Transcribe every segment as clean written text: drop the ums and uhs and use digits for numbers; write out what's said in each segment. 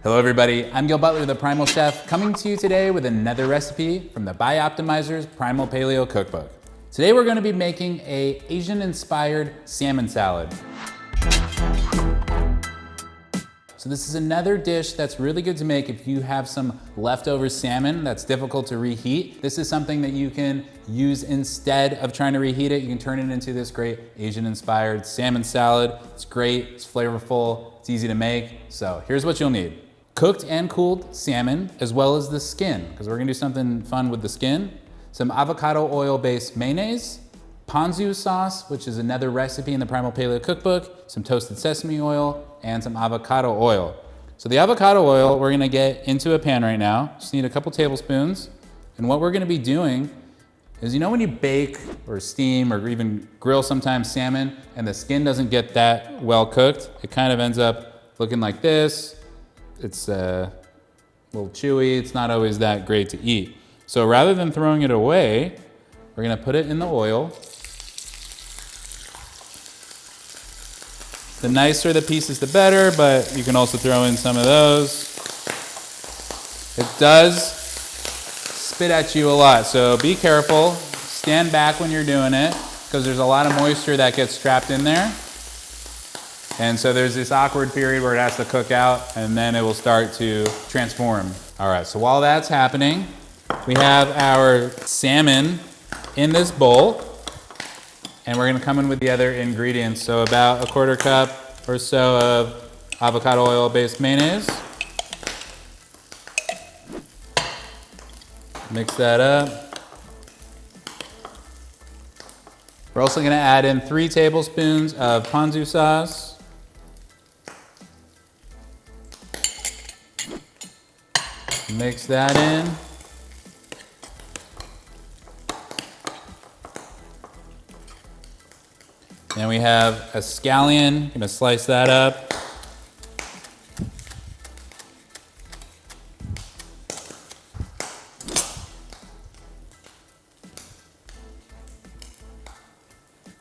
Hello everybody, I'm Gil Butler, the Primal Chef, coming to you today with another recipe from the Bioptimizers Primal Paleo Cookbook. Today we're going to be making a Asian-inspired salmon salad. So this is another dish that's really good to make if you have some leftover salmon that's difficult to reheat. This is something that you can use instead of trying to reheat it. You can turn it into this great Asian-inspired salmon salad. It's great, it's flavorful, it's easy to make. So here's what you'll need. Cooked and cooled salmon, as well as the skin, because we're gonna do something fun with the skin. Some avocado oil-based mayonnaise, ponzu sauce, which is another recipe in the Primal Paleo Cookbook, some toasted sesame oil, and some avocado oil. So the avocado oil, we're gonna get into a pan right now. Just need a couple tablespoons. And what we're gonna be doing is, you know when you bake or steam or even grill sometimes salmon and the skin doesn't get that well cooked, it kind of ends up looking like this. It's a little chewy, it's not always that great to eat. So rather than throwing it away, we're gonna put it in the oil. The nicer the pieces, the better, but you can also throw in some of those. It does spit at you a lot, so be careful. Stand back when you're doing it, because there's a lot of moisture that gets trapped in there. And so there's this awkward period where it has to cook out, and then it will start to transform. All right, so while that's happening, we have our salmon in this bowl, and we're gonna come in with the other ingredients. So about a quarter cup or so of avocado oil-based mayonnaise. Mix that up. We're also gonna add in 3 tablespoons of ponzu sauce. Mix that in. Then we have a scallion. Gonna slice that up.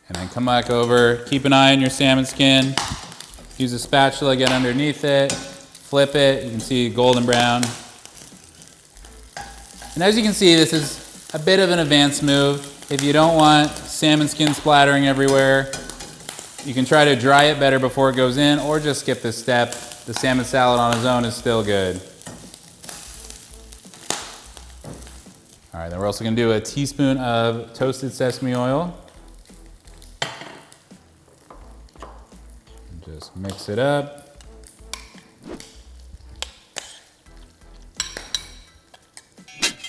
And then come back over. Keep an eye on your salmon skin. Use a spatula, get underneath it. Flip it. You can see golden brown. And as you can see, this is a bit of an advanced move. If you don't want salmon skin splattering everywhere, you can try to dry it better before it goes in, or just skip this step. The salmon salad on its own is still good. All right, then we're also gonna do a teaspoon of toasted sesame oil. And just mix it up.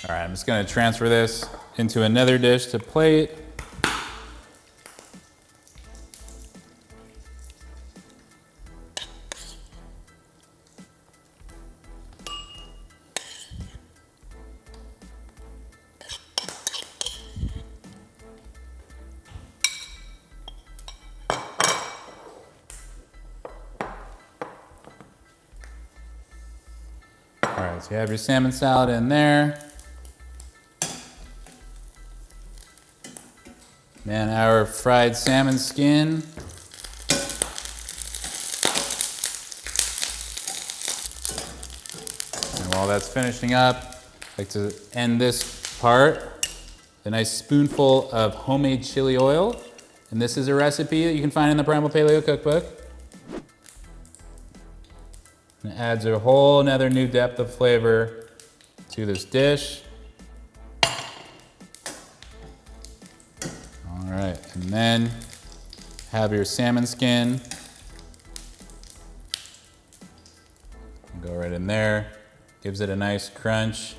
All right, I'm just gonna transfer this into another dish to plate. All right, so you have your salmon salad in there. And our fried salmon skin. And while that's finishing up, I like to end this part with a nice spoonful of homemade chili oil. And this is a recipe that you can find in the Primal Paleo Cookbook. And it adds a whole nother new depth of flavor to this dish. All right, and then have your salmon skin. Go right in there, gives it a nice crunch.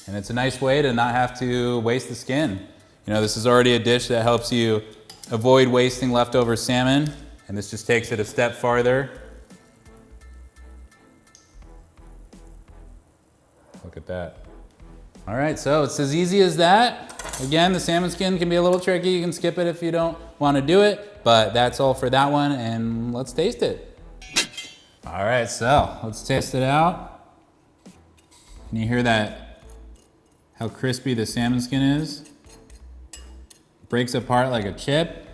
And it's a nice way to not have to waste the skin. You know, this is already a dish that helps you avoid wasting leftover salmon, and this just takes it a step farther. Look at that. All right, so it's as easy as that. Again, the salmon skin can be a little tricky. You can skip it if you don't want to do it, but that's all for that one, and let's taste it. All right, so let's test it out. Can you hear that, how crispy the salmon skin is? It breaks apart like a chip,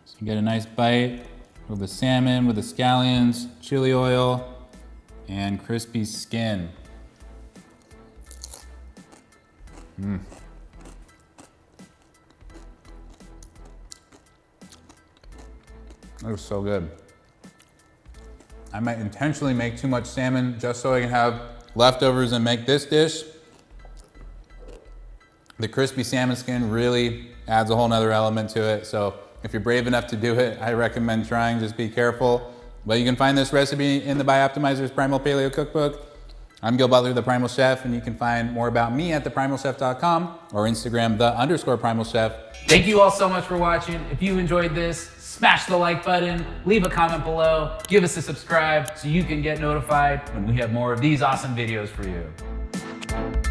so you get a nice bite with the salmon, with the scallions, chili oil. and crispy skin. That was so good. I might intentionally make too much salmon just so I can have leftovers and make this dish. The crispy salmon skin really adds a whole nother element to it. So if you're brave enough to do it, I recommend trying, just be careful. But you can find this recipe in the Bioptimizers Primal Paleo Cookbook. I'm Gil Butler, the Primal Chef, and you can find more about me at theprimalchef.com or Instagram, _primalchef. Thank you all so much for watching. If you enjoyed this, smash the like button, leave a comment below, give us a subscribe so you can get notified when we have more of these awesome videos for you.